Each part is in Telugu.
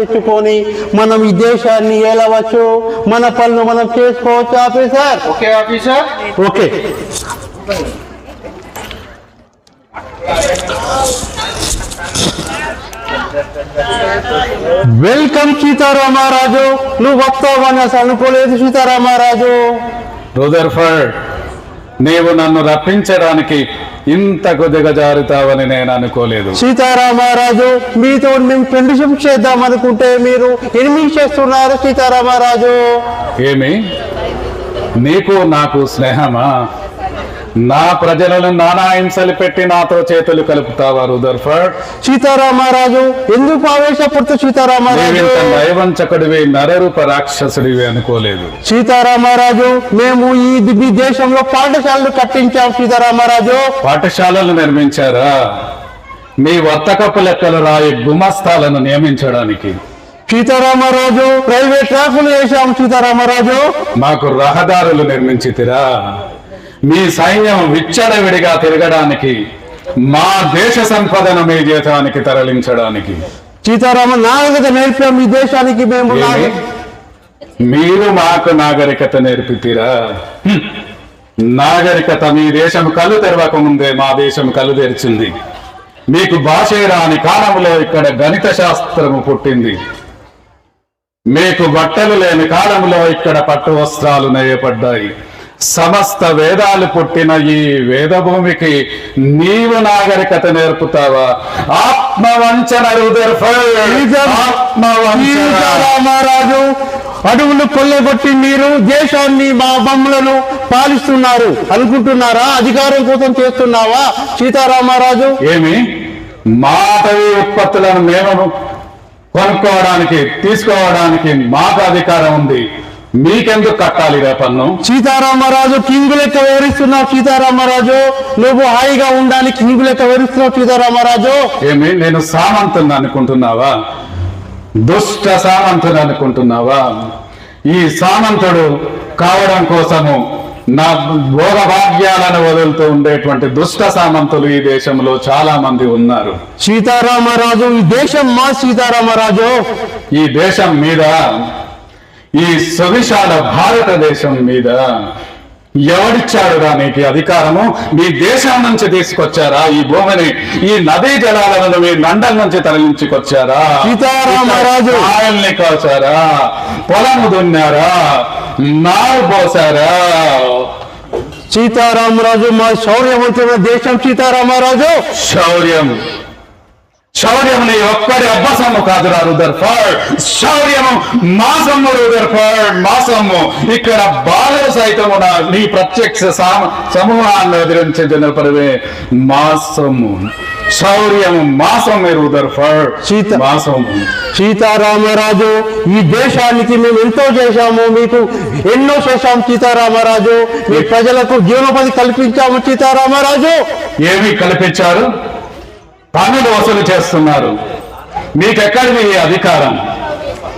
తెచ్చుకొని మనం ఈ దేశాన్ని ఏలవచ్చు, మన పనులు మనం చేసుకోవచ్చు. Officer okay officer. Okay. Welcome Sitaramaraju. నువ్వు వస్తావని అసలు అనుకోలేదు సీతారామరాజు. రుదర్ఫర్డ్, నీవు నన్ను రప్పించడానికి ఇంతకు దిగజారుతావని నేను అనుకోలేదు. సీతారామరాజు, మీతో మేము ఫ్రెండ్షిప్ చేద్దాం అనుకుంటే మీరు ఎనిమిది చేస్తున్నారు సీతారామరాజు. ఏమి, నీకు నాకు స్నేహమా? నా ప్రజలను నానా హింసలు పెట్టి నాతో చేతులు కలుపుతావా రుదర్ఫర్డ్? సీతారామరాజు, ఎందుకు ఆవేశపడుతూ సీతారామరాజు? నయవంచకుడివి, నరరూప రాక్షసుడివి అనుకోలేదు. సీతారామరాజు, మేము ఈ దేశంలో పాఠశాలలు కట్టించాం సీతారామరాజు. పాఠశాలలు నిర్మించారా? మీ వర్తకపు లెక్కలు రాయి గుమస్తాలను నియమించడానికి. సీతారామరాజు, రైల్వే ట్రాకులు వేశాం సీతారామరాజు. మాకు రహదారులు నిర్మించితిరా? మీ సైన్యం విచ్చడవిడిగా తిరగడానికి, మా దేశ సంపదను మీ దేశానికి తరలించడానికి. సీతారామ, నాగరికత నేర్పాం ఈ దేశానికి మేము. మీరు మాకు నాగరికత నేర్పితిరా? నాగరికత మీ దేశం కళ్ళు తెరవక ముందే మా దేశం కళ్ళు తెరిచింది. మీకు భాషే రాని కాలంలో ఇక్కడ గణిత శాస్త్రము పుట్టింది. మీకు బట్టలు లేని కాలంలో ఇక్కడ పట్టు వస్త్రాలు నేయబడ్డాయి. సమస్త వేదాలు పుట్టిన ఈ వేదభూమికి నీవు నాగరికత నేర్పుతావా? ఆత్మవంచన రామరాజు, అడవులు కొల్లగొట్టి మీరు దేశాన్ని మా బొమ్మలను పాలిస్తున్నారు అనుకుంటున్నారా? అధికారం కోసం చేస్తున్నావా సీతారామరాజు? ఏమి, మా అటవీ ఉత్పత్తులను మేము కొనుక్కోవడానికి, తీసుకోవడానికి మాకు అధికారం ఉంది. మీకెందుకు కట్టాలి రా పన్ను? సీతారామరాజు, కింగు లెక్క వివరిస్తున్నావు సీతారామరాజు. నువ్వు హాయిగా ఉండాలి, కింగు లెక్క వివరిస్తున్నావు సీతారామరాజు. ఏమి, నేను సామంతుని అనుకుంటున్నావా? దుష్ట సామంతుని అనుకుంటున్నావా? ఈ సామంతుడు కావడం కోసము నా భోగభాగ్యాలను వదులుతూ ఉండేటువంటి దుష్ట సామంతులు ఈ దేశంలో చాలా మంది ఉన్నారు. సీతారామరాజు, ఈ దేశం మా సీతారామరాజు. ఈ దేశం మీద, ఈ సువిశాల భారతదేశం మీద ఎవడిచ్చాడురా నీకు అధికారము? మీ దేశం నుంచి తీసుకొచ్చారా? ఈ భూమిని, ఈ నదీ జలాలను మీ నండల నుంచి తరలించుకొచ్చారా? సీతారామరాజు, ఆయల్ని కోసారా? పొలము దున్నారా? నారు పోసారా? సీతారామరాజు, మా శౌర్యవంతమైన దేశం సీతారామరాజు. శౌర్యం నీ ఒక్కడి అబ్బసము కాదురా రుదర్ఫర్డ్. శౌర్యము మాసము రుదర్ఫర్డ్, మాసము. ఇక్కడ బాలలు సైతము నీ ప్రత్యక్ష సమూహాన్ని ఎదిరించిన పరవే మాసము. శౌర్యము మాసమే రుదర్ఫర్డ్, మాసము. సీతారామరాజు, ఈ దేశానికి మేము ఎంతో చేశాము, మీకు ఎన్నో చేశాము సీతారామరాజు. మీ ప్రజలకు జీవనోపాధి కల్పించాము సీతారామరాజు. ఏమి కల్పించారు? పన్నులు వసూలు చేస్తున్నారు. మీకెక్కడిది ఈ అధికారం?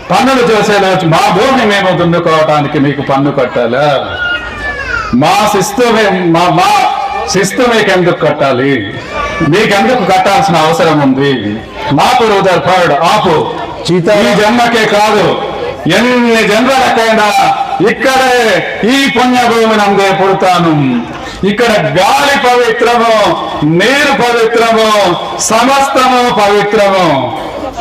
పన్నులు చేసేలా మా భూమిని మేము దున్నుకోవడానికి మీకు పన్ను కట్టాలా? మా శిస్తు మీకెందుకు కట్టాలి? మీకెందుకు కట్టాల్సిన అవసరం ఉంది? మాకు రుదర్ఫర్డ్ ఆపు. ఈ జన్మకే కాదు, ఎన్ని జన్మలకైనా ఇక్కడే ఈ పుణ్యభూమిని అందే పుడతాను. ఇక్కడ గాలి పవిత్రము, నీరు పవిత్రము, సమస్తము పవిత్రము.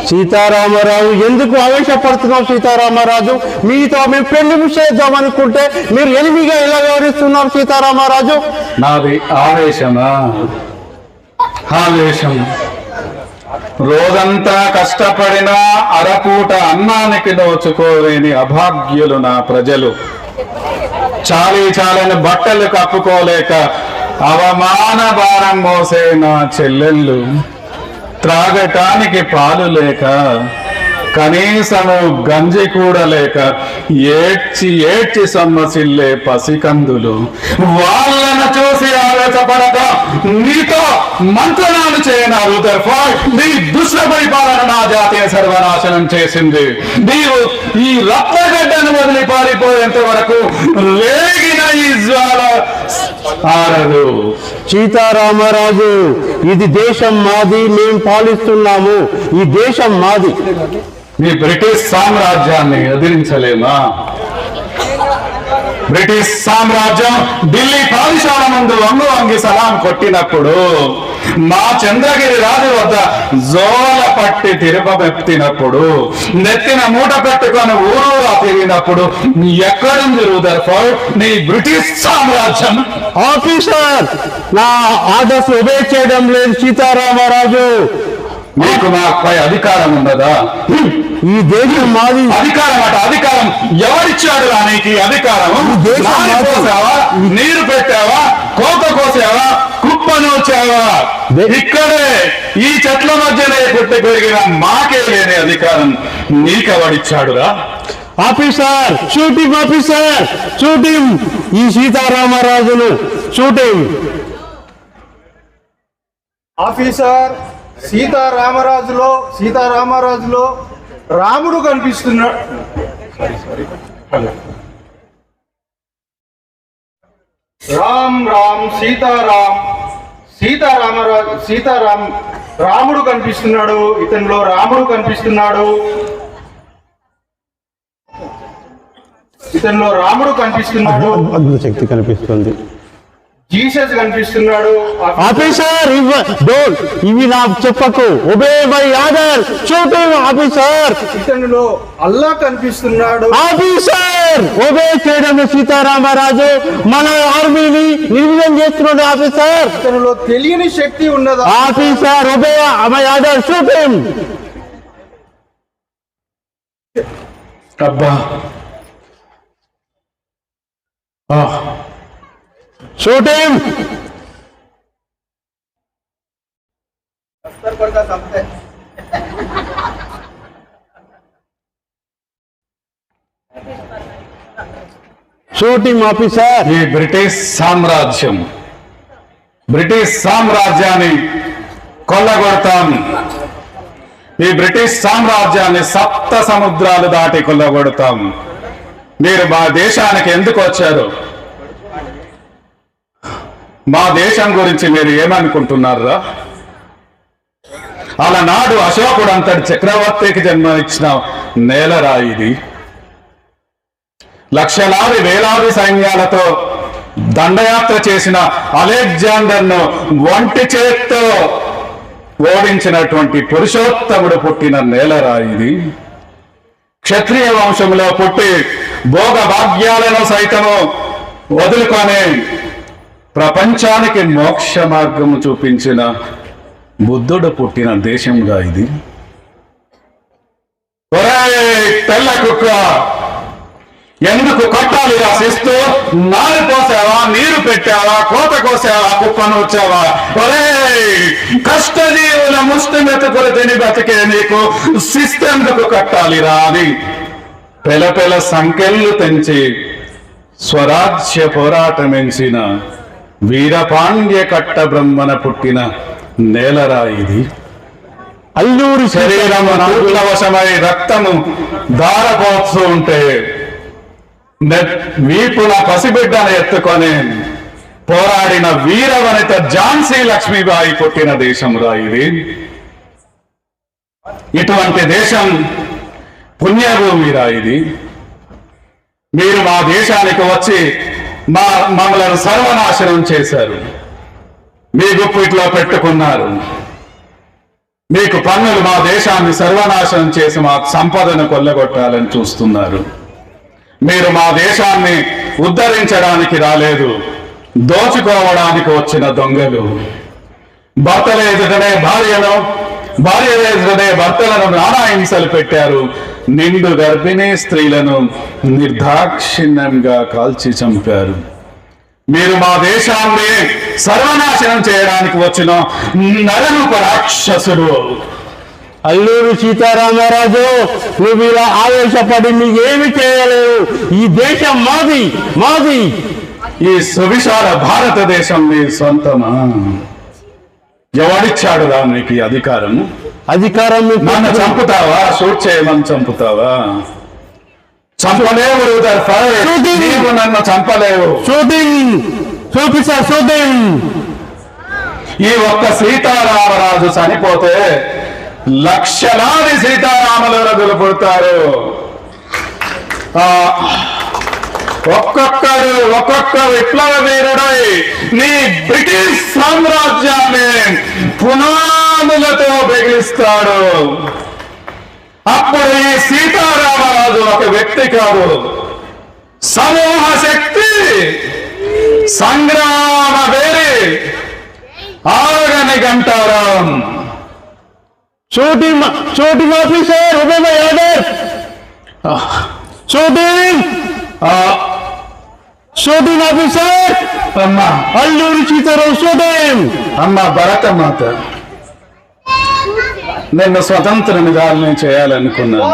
సీతారామరాజు, ఎందుకు ఆవేశపడుతున్నావు సీతారామరాజు? మీతో మేము పెళ్లి చేద్దాం అనుకుంటే మీరు ఎనిమిగా ఎలా వివరిస్తున్నారు సీతారామరాజు? నాది ఆవేశమా? ఆవేశం. రోజంతా కష్టపడినా అరపూట అన్నానికి నోచుకోలేని అభాగ్యులు నా ప్రజలు. చాలని బట్టలు కప్పుకోలేక అవమాన భారం మోసే నా చెల్లెళ్ళు. త్రాగటానికి పాలు లేక, కనీసము గంజి కూడా లేక ఏడ్చి సొమ్మసిల్లే పసికందులు. వాళ్ళను చూసి ఆవేశపడక నీతో మంత్రణాలు చేయనా రుదర్ఫర్డ్? నీ దుష్ట పరిపాలన నా జాతీయ సర్వనాశనం చేసింది. నీవు ఈ రత్నగడ్డను వదిలి పారిపోయేంత వరకు రేగిన ఈ జ్వాల ఆరదు. సీతారామరాజు, ఇది దేశం మాది, మేము పాలిస్తున్నాము. ఈ దేశం మాది. మీ బ్రిటిష్ సామ్రాజ్యాన్ని ఎదిరించలేమా? బ్రిటిష్ సామ్రాజ్యం ఢిల్లీ పాదిషాల ముందు వంగి సలాం కొట్టినప్పుడు, మా చంద్రగిరి రాజు వద్ద జోల పట్టి తిరుపబెత్తినప్పుడు, నెత్తిన మూట పెట్టుకొని ఊరూరా తిరిగినప్పుడు ఎక్కడుంది రూదర్ఫోర్డ్ నీ బ్రిటిష్ సామ్రాజ్యం? ఆఫీసర్, నా ఆర్డర్స్ ఒబే చేయడం లేదు సీతారామరాజు. మీకు మాపై అధికారం ఉన్నదా? ఈ దేశం మాది. అధికారం అట అధికారం ఎవరిచ్చాడు నీకు ఈ అధికారం? పోసావా, నీరు పెట్టావా, కోత కోసావా, కుప్పనూర్చావా? ఇక్కడే ఈ చెట్ల మధ్యనే పుట్టి పెరిగిన మాకే లేని అధికారం నీకెవడిచ్చాడురా? ఆఫీసర్, షూటింగ్ ఆఫీసర్, షూటింగ్ ఈ సీతారామరాజును షూటింగ్. ఆఫీసర్, సీతారామరాజులో రాముడు కనిపిస్తున్నాడు. రాముడు కనిపిస్తున్నాడు. ఇతనిలో రాముడు కనిపిస్తున్నాడు. అద్భుత శక్తి కనిపిస్తుంది. జీసస్ కనిపిస్తున్నాడు. ఆఫీసర్, ఇవి నాకు చెప్పకు. Obey my order. Shooting officer. ఇతనిలో అల్లా కనిపిస్తున్నాడు. ఆఫీసర్, ఒబే చేయడం సీతారామరాజు మన ఆర్మీని నిర్వీర్యం చేస్తున్నాడు. ఆఫీసర్, ఇతనిలో తెలియని శక్తి ఉన్నదా? Officer, obey my order. Shooting. అబ్బా, షూటింగ్. Shooting officer. ఈ బ్రిటిష్ సామ్రాజ్యాన్ని కొల్లగొడతాం. ఈ బ్రిటిష్ సామ్రాజ్యాన్ని సప్త సముద్రాలు దాటి కొల్లగొడతాం. మీరు మా దేశానికి ఎందుకు వచ్చారు? మా దేశం గురించి మీరు ఏమనుకుంటున్నారా? అలనాడు అశోకుడు అంతటి చక్రవర్తికి జన్మనిచ్చిన నేలరా ఇది. లక్షలాది వేలాది సైన్యాలతో దండయాత్ర చేసిన అలెగ్జాండర్ను ఒంటి చేత్తో ఓడించినటువంటి పురుషోత్తముడు పుట్టిన నేలరా ఇది. క్షత్రియ వంశంలో పుట్టి భోగ భాగ్యాలను సైతము వదులుకొని ప్రపంచానికి మోక్ష మార్గము చూపించిన బుద్ధుడు పుట్టిన దేశంగా ఇది. తెల్ల కుక్క, ఎందుకు కొట్టాలి రాసిస్తూ? నారు పోసావా, నీరు పెట్టావా, కోత కోసావా, కుప్పను వచ్చావా? కష్టజీవుల ముష్టి మెతుకులు తిని బతికే నీకు శిస్తెందుకు కట్టాలిరా అని పెల సంకెళ్ళు తెంచి స్వరాజ్య పోరాటమెంచిన వీరపాండ్య కట్ట బ్రహ్మన పుట్టిన నేలరా ఇది. అల్లూరి శరీరము వశమై రక్తము దారపోతూ ఉంటే వీపుల పసిబిడ్డను ఎత్తుకొని పోరాడిన వీరవనిత ఝాన్సీ లక్ష్మీబాయి పుట్టిన దేశంరా ఇది. ఇటువంటి దేశం పుణ్యభూమిరా ఇది. మీరు మా దేశానికి వచ్చి మమ్మల్ని సర్వనాశనం చేశారు. మీ గుప్పిట్లో పెట్టుకున్నారు. మీకు పన్నులు మా దేశాన్ని సర్వనాశనం చేసి మా సంపదను కొల్లగొట్టాలని చూస్తున్నారు. మీరు మా దేశాన్ని ఉద్ధరించడానికి రాలేదు, దోచుకోవడానికి వచ్చిన దొంగలు. భర్తల ఎదుటనే భార్యను, భార్య ఎదుటనే భర్తలను నానా హింసలు పెట్టారు. నిండు గర్భిణీ స్త్రీలను నిర్దాక్షిణ్యంగా కాల్చి చంపారు. మీరు మా దేశాన్ని సర్వనాశనం చేయడానికి వచ్చిన నరరూప రాక్షసుడు. అల్లూరి సీతారామరాజు, నువ్వు ఇలా ఆవేశపడి నీకేమి చేయలేవు. ఈ దేశం మాది. ఈ సువిశాల భారతదేశం మీ సొంతమా? ఎవడిచ్చాడు రా నీకు ఈ అధికారము? నన్ను చంపుతావా? షూట్ చేయమని చంపుతావా? చంపలేవు. నీవు నన్ను చంపలేవు. షూటింగ్. ఈ ఒక్క సీతారామరాజు చనిపోతే లక్షలాది సీతారాములు రగులు పుడతారు. ఒక్కొక్క విప్లవ వీరుడై నీ బ్రిటిష్ సామ్రాజ్యాన్ని పునాదులతో బెగిలిస్తాడు. అప్పుడు ఈ సీతారామరాజు ఒక వ్యక్తి కాదు, సమూహ శక్తి, సంగ్రామ వేరి, ఆగని గంటారాం. shooting officer, obey my order. Shooting officer, అమ్మా అల్లూరి సీతారాం shooting. అమ్మా భరతమాత, నిన్ను స్వతంత్రునిగాల్ని చేయాలనుకున్నాను,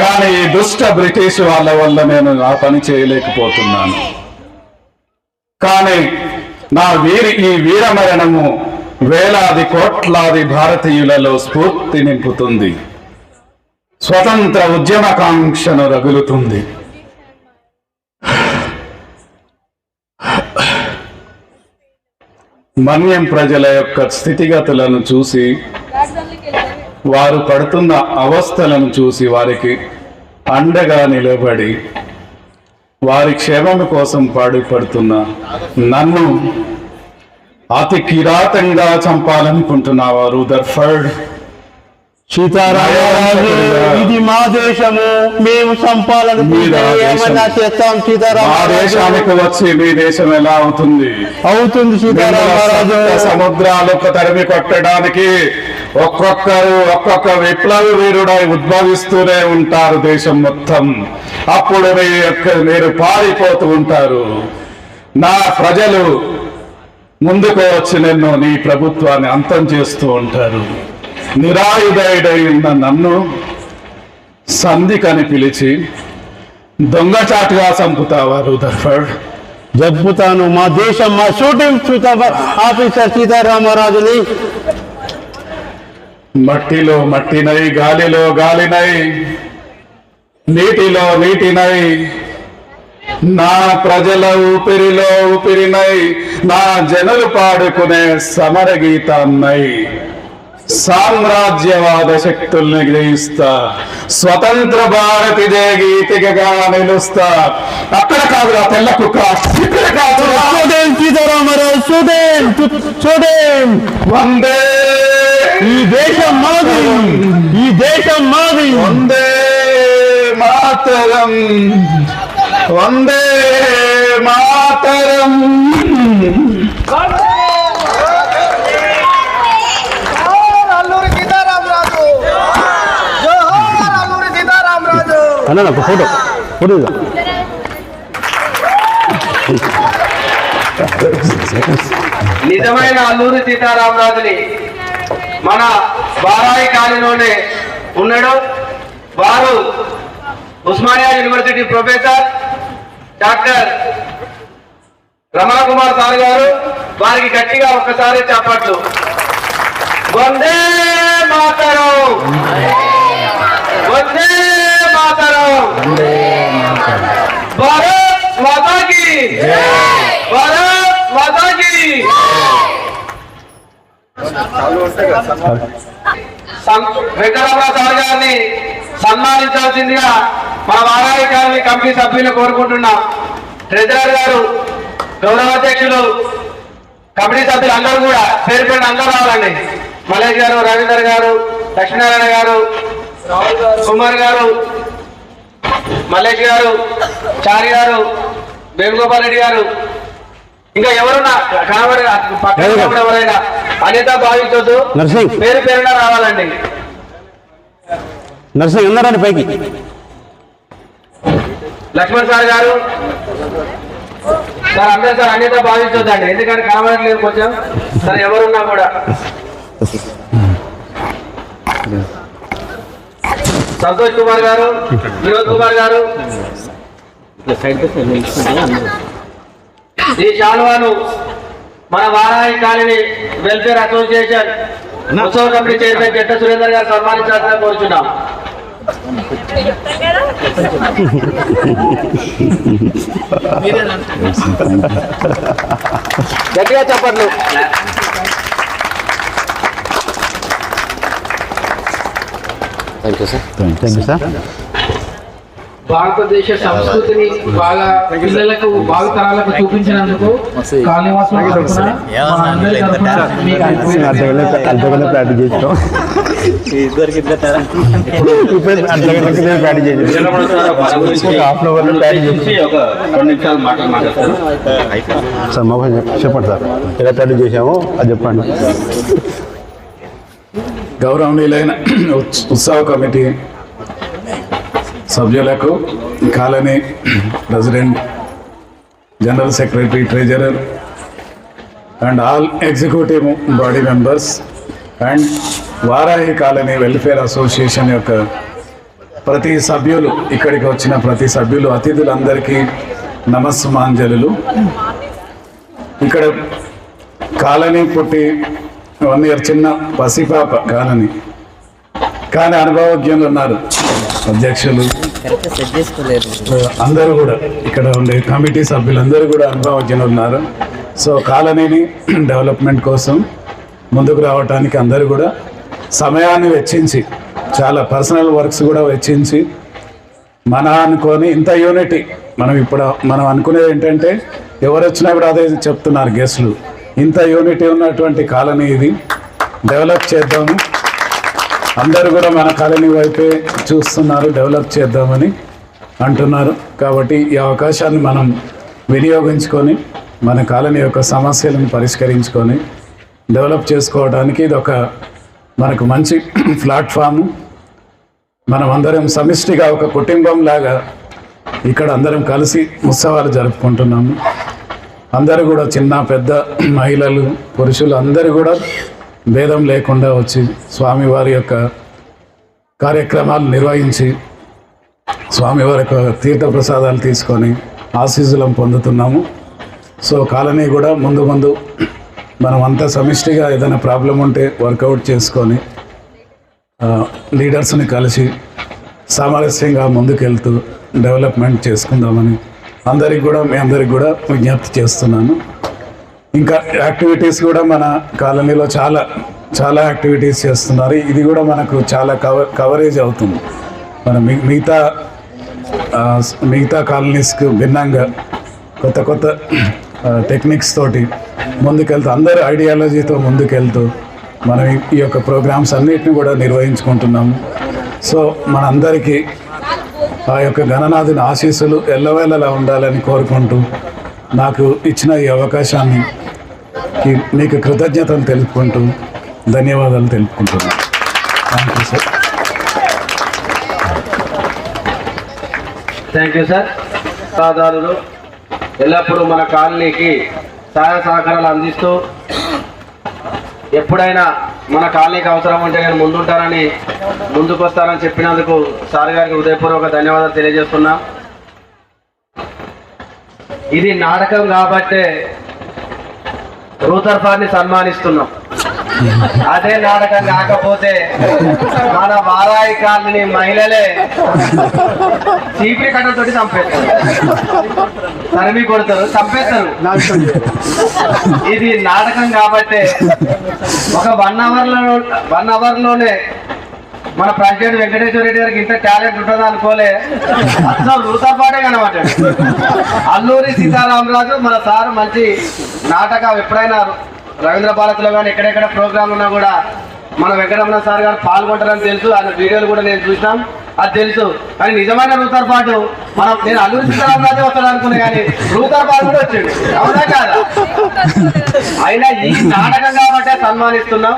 కానీ ఈ దుష్ట బ్రిటిష్ వాళ్ళ వల్ల నేను ఆ పని చేయలేకపోతున్నాను. కానీ ఈ వీరమరణము వేలాది కోట్లాది భారతీయులలో స్ఫూర్తి నింపుతుంది, స్వతంత్ర ఉద్యమకాంక్షను రగులుతుంది. మన్యం ప్రజల యొక్క స్థితిగతులను చూసి, వారు పడుతున్న అవస్థలను చూసి వారికి అండగా నిలబడి వారి క్షేమం కోసం పాటుపడుతున్న నన్ను అతి కిరాతంగా చంపాలనుకుంటున్నావా రూదర్ఫర్డ్? సీతారామరాజు, ఇది మా దేశము, మేము చంపాలనుకుంటే ఏమన్నా చేస్తాం. మా దేశానికి వచ్చి మీ దేశం ఎలా అవుతుంది సీతారామరాజు. సముద్రాలకు తరిమి కొట్టడానికి ఒక్కొక్క విప్లవ వీరుడై ఉద్భవిస్తూనే ఉంటారు దేశం మొత్తం. అప్పుడు మీరు పారిపోతూ ఉంటారు. నా ప్రజలు ముందుకు వచ్చి నీ ప్రభుత్వాన్ని అంతం చేస్తూ ఉంటారు. నిరాయుధుడై ఉన్న నన్ను సంధికని పిలిచి దొంగచాటుగా చంపుతావా రూదర్ఫర్డ్? జరుపుతాను. మా దేశం, మా షూటింగ్ ఆఫీసర్ సీతారామరాజుని మట్టిలో మట్టినై, గాలిలో గాలినై, నీటిలో నీటినై, నా ప్రజల ఊపిరిలో ఊపిరినై, నా జనులు పాడుకునే సమరగీతాన్నై సామ్రాజ్యవాద శక్తుల్ని గ్రహిస్తా, స్వతంత్ర భారతి జయ గీతికగా నిలుస్తా. అక్కడ కాదురా తెల్ల కుక్క, ఇక్కడ కాదు సీతారామరాజు చూడండి. వందే ఈ దేశం మాది, ఈ దేశం మాది. వందే మాతరం, వందే మాతరం. అన్న ఒక ఫోటో నిజమైన అల్లూరి సీతారామరాజుని మన బారాయి కాలనీలోనే ఉన్నాడు. వారు Osmania university professor doctor Ramana Kumar sir గారు. వారికి గట్టిగా ఒక్కసారి చప్పట్లు. వందే మాతరం, వందే మాతరం, భారత్ మాతా కీ, భారత్ మాతా కీ. వెంకటరామరావు సార్ గారిని సన్మానించాల్సిందిగా మన వారాయి కాలనీ కమిటీ సభ్యులు కోరుకుంటున్నాం. ట్రెజరర్ గారు, గౌరవాధ్యక్షులు, కమిటీ సభ్యులు అందరూ కూడా పేరు పేరు అందరూ రావాలండి. మలేష్ గారు, రవీందర్ గారు, లక్ష్మీనారాయణ గారు, కుమార్ గారు, మల్లేష్ గారు, చారి గారు, వేణుగోపాల్ రెడ్డి గారు, ఇంకా ఎవరున్నా కనబడి పక్కన ఎవరైనా అనిత భావించొద్దు, పేరు పేరున రావాలండి. నర్సింగ్ ఉన్నారండి పైకి. లక్ష్మణ్ సార్ గారు, సార్ అందరూ సార్ అనిత భావించొద్దండి, ఎందుకంటే కనబడట్లేదు కొంచెం. సార్ ఎవరున్నా కూడా సంతోష్ కుమార్ గారు, వినోద్ కుమార్ గారు, ఈ శాలువాను మన వారాయి కాలనీ వెల్ఫేర్ అసోసియేషన్ ఉత్సవ కమిటీ చైర్మన్ జట్ట సురేందర్ గారు సన్మానించాలని కోరుచున్నాం. గట్టిగా చెప్పట్లు. Thank you sir. భారతదేశ సంస్కృతిని బాగా పిల్లలకు భావితరాలకు చూపించినందుకు కాళీవాసుల తరపున మన అందరి తరపున మీకు అర్ధగంట ప్రాక్టీస్ చేస్తాం. హాఫ్ అన్ అవర్ ప్రాక్టీస్ ఒక 2 నిమిషాలు మాట్లాడతారు. సార్ మొబైల్ చెప్పండి సార్, ఎలా ప్రాక్టీస్ చేసామో అది చెప్పండి. గౌరవనీయులైన ఉత్సవ కమిటీ సభ్యులకు, colony president, general secretary, treasurer and all executive body members and Varahi colony welfare association యొక్క ప్రతి సభ్యులు, ఇక్కడికి వచ్చిన ప్రతి సభ్యులు, అతిథులందరికీ నమస్సుమాంజలు. ఇక్కడ కాలనీ పుట్టి 1 year చిన్న పసిపాప కాలనీ, కానీ అనుభవజ్ఞులు ఉన్నారు. అధ్యక్షులు అందరూ కూడా, ఇక్కడ ఉండే కమిటీ సభ్యులందరూ కూడా అనుభవజ్ఞులు ఉన్నారు. సో కాలనీని డెవలప్మెంట్ కోసం ముందుకు రావడానికి అందరూ కూడా సమయాన్ని వెచ్చించి, చాలా పర్సనల్ వర్క్స్ కూడా వెచ్చించి, మన అనుకొని ఇంత యూనిటీ, మనం అనుకునేది ఏంటంటే ఎవరు వచ్చినా కూడా అదే చెప్తున్నారు గెస్టులు, ఇంత యూనిటీ ఉన్నటువంటి కాలనీ ఇది, డెవలప్ చేద్దాము, అందరూ కూడా మన కాలనీ వైపే చూస్తున్నారు, డెవలప్ చేద్దామని అంటున్నారు. కాబట్టి ఈ అవకాశాన్ని మనం వినియోగించుకొని మన కాలనీ యొక్క సమస్యలను పరిష్కరించుకొని డెవలప్ చేసుకోవడానికి ఇది ఒక మనకు మంచి ప్లాట్ఫాము. మనం అందరం సమిష్టిగా ఒక కుటుంబం లాగా ఇక్కడ అందరం కలిసి ఉత్సవాలు జరుపుకుంటున్నాము. అందరూ కూడా చిన్న పెద్ద, మహిళలు, పురుషులు అందరూ కూడా భేదం లేకుండా వచ్చి స్వామివారి యొక్క కార్యక్రమాలు నిర్వహించి స్వామివారి యొక్క తీర్థప్రసాదాలు తీసుకొని ఆశీస్సులను పొందుతున్నాము. సో కాలనీ కూడా ముందు మనం అంతా సమిష్టిగా ఏదైనా ప్రాబ్లం ఉంటే వర్కౌట్ చేసుకొని లీడర్స్ని కలిసి సామరస్యంగా ముందుకెళ్తూ డెవలప్మెంట్ చేసుకుందామని మీ అందరికి కూడా విజ్ఞప్తి చేస్తున్నాను. ఇంకా యాక్టివిటీస్ కూడా మన కాలనీలో చాలా యాక్టివిటీస్ చేస్తున్నారు. ఇది కూడా మనకు చాలా కవరేజ్ అవుతుంది. మన మిగతా కాలనీస్కు భిన్నంగా కొత్త టెక్నిక్స్ తోటి ముందుకెళ్తూ, అందరు ఐడియాలజీతో ముందుకెళ్తూ మనం ఈ యొక్క ప్రోగ్రామ్స్ అన్నిటిని కూడా నిర్వహించుకుంటున్నాము. సో మనందరికీ ఆ యొక్క గణనాథుని ఆశీస్సులు ఎల్లవేళలా ఉండాలని కోరుకుంటూ నాకు ఇచ్చిన ఈ అవకాశాన్ని మీకు కృతజ్ఞతలు తెలుపుకుంటూ ధన్యవాదాలు తెలుపుకుంటున్నాను. Thank you sir. Thank you sir. సహకారులు ఎల్లప్పుడూ మన కాలనీకి సహాయ సహకారాలు అందిస్తూ ఎప్పుడైనా మన కాలనీకి అవసరం ఉంటే నేను ముందుంటానని, ముందుకు వస్తానని చెప్పినందుకు సార్ గారికి హృదయపూర్వక ధన్యవాదాలు తెలియజేస్తున్నాం. ఇది నాటకం కాబట్టే రూతర్ఫాన్ని సన్మానిస్తున్నాం. అదే నాటకం కాకపోతే మన వారాయి కాలనీ మహిళలే చీపిరి కట్టలతోటి చంపేస్తారు, తరిమి కొడతారు, చంపేస్తారు. ఇది నాటకం కాబట్టే ఒక 1 అవర్లోనే మన ప్రెసిడెంట్ వెంకటేశ్వర రెడ్డి గారికి ఇంత టాలెంట్ ఉంటుందా అనుకోలే. అసలు రూతర్పాటే కనమాట. అల్లూరి సీతారామరాజు మన సారు మంచి నాటకం, ఎప్పుడైనా రవీంద్ర భారతిలో కానీ ఎక్కడెక్కడ ప్రోగ్రామ్ ఉన్నా కూడా మన వెంకటరమణ సార్ గారు పాల్గొంటారని తెలుసు. ఆయన వీడియోలు కూడా నేను చూసినాం, అది తెలుసు. కానీ నిజమైన రూతర్పాటు నేను అల్లూరి సీతారామరాజే వస్తాడు అనుకున్నా, కానీ రూతర్పాటు కూడా వచ్చాడు. అవునా కాదా? అయినా ఈ నాటకం కాబట్టే సన్మానిస్తున్నాం.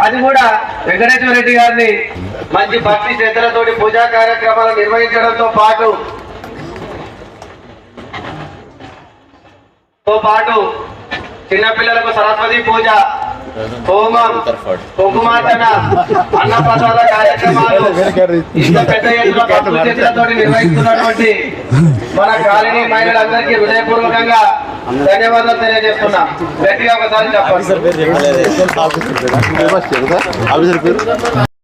అది కూడా వెంకటేశ్వర రెడ్డి గారిని మంచి భక్తి శ్రద్ధలతోటి పూజా కార్యక్రమాలు నిర్వహించడంతో పాటు చిన్నపిల్లలకు సరస్వతి పూజ, హోమం, కుంకుమార్చన, అన్నప్రసాద కార్యక్రమాలు ఇంత పెద్ద ఎత్తున భక్తుల చేతులతో నిర్వహిస్తున్నటువంటి మన కాలనీ మహిళలందరికీ హృదయపూర్వకంగా ధన్యవాదాలు తెలియజేస్తున్నా. గట్టిగా ఒకసారి చెప్పండి.